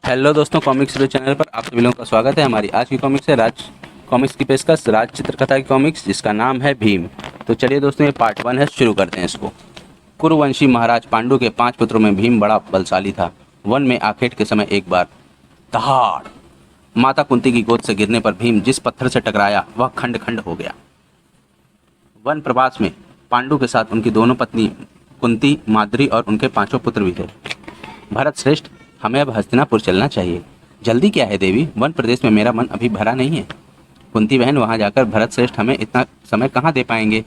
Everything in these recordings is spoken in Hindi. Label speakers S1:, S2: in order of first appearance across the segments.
S1: हेलो दोस्तों, कॉमिक्स वीडियो चैनल पर आप सभी लोगों का स्वागत है। हमारी आज की कॉमिक्स है राज कॉमिक्स की पेशकश राज चित्रकथा की कॉमिक्स, जिसका नाम है भीम। तो चलिए दोस्तों, ये पार्ट 1 है, शुरू करते हैं इसको। कुरुवंशी महाराज पांडु के 5 पुत्रों में भीम बड़ा बलशाली था। वन में आखेट के समय एक बार दहाड़ माता कुंती की गोद से गिरने पर भीम जिस पत्थर से टकराया वह खंड खंड हो गया। वन प्रवास में पांडु के साथ उनकी दोनों पत्नी कुंती, माद्री और उनके 5 पुत्र भी थे। भरत श्रेष्ठ, हमें अब हस्तिनापुर चलना चाहिए। जल्दी क्या है देवी, वन प्रदेश में मेरा मन अभी भरा नहीं है। कुंती बहन, वहां जाकर भरत श्रेष्ठ हमें इतना समय कहाँ दे पाएंगे।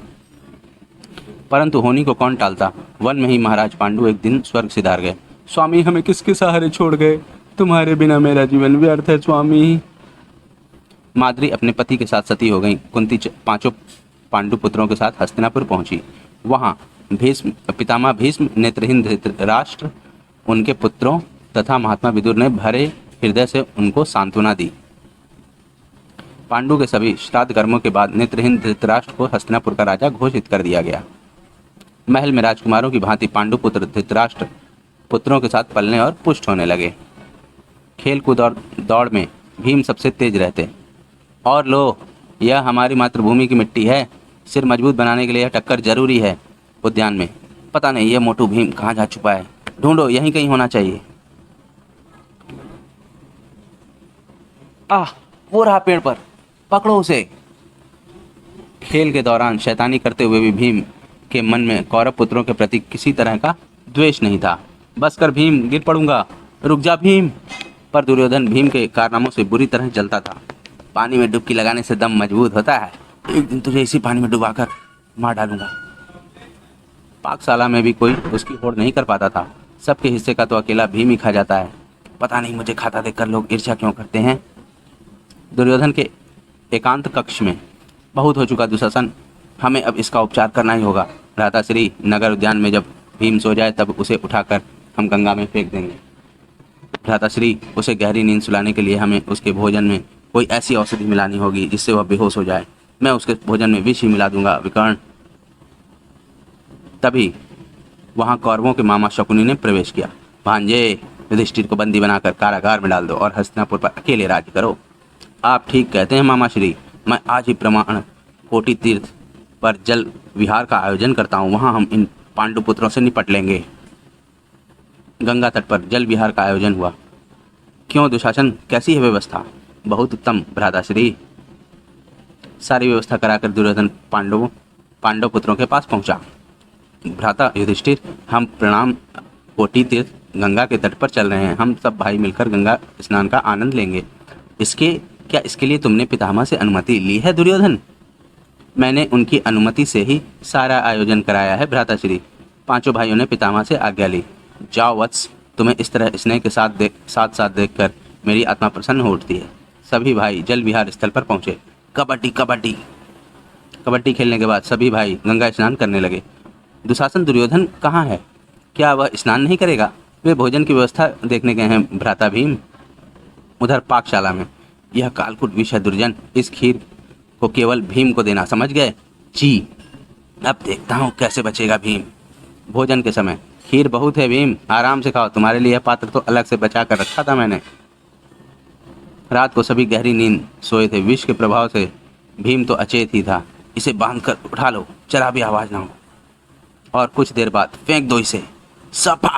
S1: परंतु होनी को कौन टालता। वन में ही महाराज पांडु एक दिन स्वर्ग सिधार गए। स्वामी, हमें किसके सहारे छोड़ गए, तुम्हारे बिना मेरा जीवन व्यर्थ है स्वामी। माद्री अपने पति के साथ सती हो गई। कुंती 5 पांडु पुत्रों के साथ हस्तिनापुर पहुंची। वहां पितामह भीष्म, नेत्रहीन धृतराष्ट्र, उनके पुत्रों तथा महात्मा विदुर ने भरे हृदय से उनको सांत्वना दी। पांडु के सभी श्राद्ध कर्मों के बाद नेत्रहीन धृतराष्ट्र को हस्तिनापुर का राजा घोषित कर दिया गया। महल में राजकुमारों की भांति पांडु पुत्र धृतराष्ट्र पुत्रों के साथ पलने और पुष्ट होने लगे। खेल कूद और दौड़ में भीम सबसे तेज रहते। और लो, यह हमारी मातृभूमि की मिट्टी है, सिर मजबूत बनाने के लिए यह टक्कर जरूरी है। उद्यान में पता नहीं यह मोटू भीम कहाँ जा छुपा है, ढूंढो, यहीं कहीं होना चाहिए। वो रहा पेड़ पर, पकड़ो उसे। खेल के दौरान शैतानी करते हुए भी भीम के मन में कौरव पुत्रों के प्रति किसी तरह का द्वेष नहीं था। बस कर भीम, गिर पड़ूंगा, रुक जा भीम। पर दुर्योधन भीम के कारनामों से बुरी तरह जलता था। पानी में डुबकी लगाने से दम मजबूत होता है, एक दिन तुझे इसी पानी में डुबाकर मार डालूंगा। पाकशाला में भी कोई उसकी होड़ नहीं कर पाता था। सबके हिस्से का तो अकेला भीम ही खा जाता है। पता नहीं मुझे खाता देखकर लोग ईर्ष्या क्यों करते हैं। दुर्योधन के एकांत कक्ष में बहुत हो चुका दुशासन, हमें अब इसका उपचार करना ही होगा। भ्राताश्री, नगर उद्यान में जब भीम सो जाए तब उसे उठाकर हम गंगा में फेंक देंगे। भ्राताश्री, उसे गहरी नींद सुलाने के लिए हमें उसके भोजन में कोई ऐसी औषधि मिलानी होगी जिससे वह बेहोश हो जाए। मैं उसके भोजन में विष ही मिला दूंगा विकर्ण। तभी वहां कौरवों के मामा शकुनी ने प्रवेश किया। भांजे, युधिष्ठिर को बंदी बनाकर कारागार में डाल दो और हस्तिनापुर पर अकेले राज्य करो। आप ठीक कहते हैं मामा श्री, मैं आज ही प्रमाण कोटि तीर्थ पर जल विहार का आयोजन करता हूँ। वहां हम इन पांडु पुत्रों से निपट लेंगे। गंगा तट पर जल विहार का आयोजन हुआ। क्यों दुशासन, कैसी है व्यवस्था। बहुत उत्तम भ्राताश्री। सारी व्यवस्था कराकर दुर्योधन पांडव पुत्रों के पास पहुंचा। भ्राता युधिष्ठिर, हम प्रणाम कोटि तीर्थ गंगा के तट पर चल रहे हैं। हम सब भाई मिलकर गंगा स्नान का आनंद लेंगे। इसके लिए तुमने पितामह से अनुमति ली है दुर्योधन। मैंने उनकी अनुमति से ही सारा आयोजन कराया है भ्राताश्री। 5 भाइयों ने पितामह से आज्ञा ली। जाओ वत्स, तुम्हें इस तरह स्नेह के साथ देखकर मेरी आत्मा प्रसन्न हो उठती है। सभी भाई जल विहार स्थल पर पहुंचे। कबड्डी कबड्डी कबड्डी खेलने के बाद सभी भाई गंगा स्नान करने लगे। दुशासन, दुर्योधन कहाँ है, क्या वह स्नान नहीं करेगा। वे भोजन की व्यवस्था देखने गए हैं भ्राता भीम। उधर पाकशाला में यह कालकूट विष है दुर्जन, इस खीर को केवल भीम को देना, समझ गए। जी, अब देखता हूँ कैसे बचेगा भीम। भोजन के समय, खीर बहुत है भीम, आराम से खाओ, तुम्हारे लिए यह पात्र तो अलग से बचा कर रखा था मैंने। रात को सभी गहरी नींद सोए थे। विष के प्रभाव से भीम तो अचेत ही था। इसे बांध कर उठा लो, जरा भी आवाज ना हो। और कुछ देर बाद फेंक दो इसे, सपा।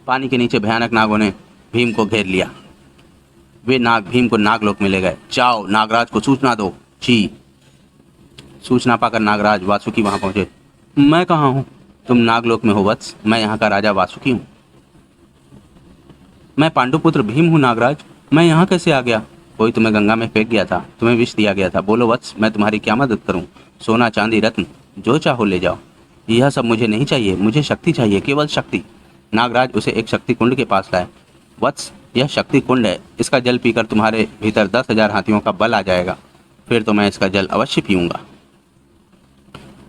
S1: पानी के नीचे भयानक नागों ने भीम को घेर लिया। वे नाग भीम को नागलोक में ले गए। जाओ, नागराज को सूचना दो। जी। सूचना पाकर नागराज वासुकी वहां पहुंचे। मैं कहाँ हूँ, तुम नागलोक में हो वत्स, मैं यहाँ का राजा वासुकी हूँ। मैं पांडुपुत्र भीम हूँ नागराज, मैं यहाँ कैसे आ गया। कोई तुम्हें गंगा में फेंक गया था, तुम्हें विष दिया गया था। बोलो वत्स, मैं तुम्हारी क्या मदद करूँ। सोना चांदी रत्न जो चाहो ले जाओ। यह सब मुझे नहीं चाहिए, मुझे शक्ति चाहिए, केवल शक्ति। नागराज उसे एक शक्ति कुंड के पास लाए। वत्स, यह शक्ति कुंड है, इसका जल पीकर तुम्हारे भीतर 10,000 हाथियों का बल आ जाएगा, फिर तो मैं इसका जल अवश्य पीऊंगा।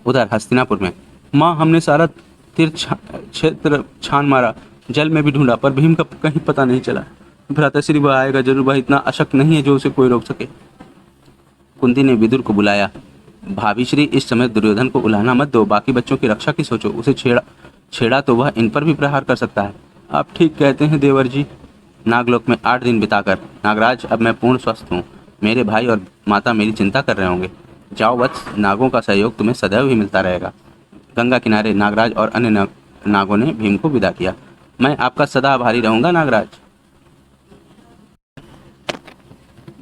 S1: उधर हस्तिनापुर में, माँ, हमने सारा तीर्थ क्षेत्र छान मारा, जल में भी ढूंढा, पर भीम का कहीं पता नहीं चला। भ्राताश्री, वह आएगा जरूर, वह इतना अशक्त नहीं है जो उसे कोई रोक सके। कुंती ने विदुर को बुलाया। भाभी श्री, इस समय दुर्योधन को उलाहना मत दो, बाकी बच्चों की रक्षा की सोचो। उसे छेड़ा तो वह इन पर भी प्रहार कर सकता है। आप ठीक कहते हैं देवर जी। नागलोक में 8 दिन बिताकर नागराज अब मैं पूर्ण स्वस्थ हूँ। मेरे भाई और माता मेरी चिंता कर रहे होंगे। जाओ वत्स, नागों का सहयोग तुम्हें सदैव ही मिलता रहेगा। गंगा किनारे नागराज और अन्य नागों ने भीम को विदा किया। मैं आपका सदा आभारी रहूंगा नागराज।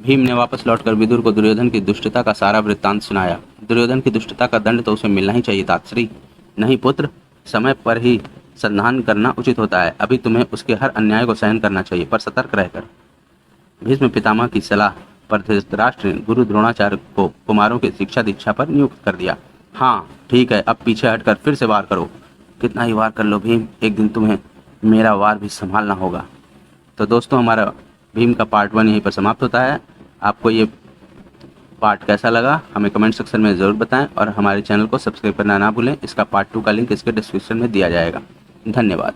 S1: भीम ने वापस लौटकर विदुर को दुर्योधन की दुष्टता का सारा वृत्तांत सुनाया। दुर्योधन की दुष्टता का दंड तो उसे मिलना ही चाहिए तातश्री। नहीं पुत्र, समय पर ही संधान करना उचित होता है। अभी तुम्हें उसके हर अन्याय को सहन करना चाहिए, पर सतर्क रहकर। भीष्म पितामह की सलाह पर धृतराष्ट्र ने गुरु द्रोणाचार्य को कुमारों की शिक्षा दीक्षा पर नियुक्त कर दिया। हाँ ठीक है, अब पीछे हटकर फिर से वार करो। कितना ही वार कर लो भीम, एक दिन तुम्हें मेरा वार भी संभालना होगा। तो दोस्तों, हमारा भीम का पार्ट 1 यहीं पर समाप्त होता है। आपको ये पार्ट कैसा लगा हमें कमेंट सेक्शन में ज़रूर बताएं और हमारे चैनल को सब्सक्राइब करना ना भूलें। इसका पार्ट 2 का लिंक इसके डिस्क्रिप्शन में दिया जाएगा। धन्यवाद।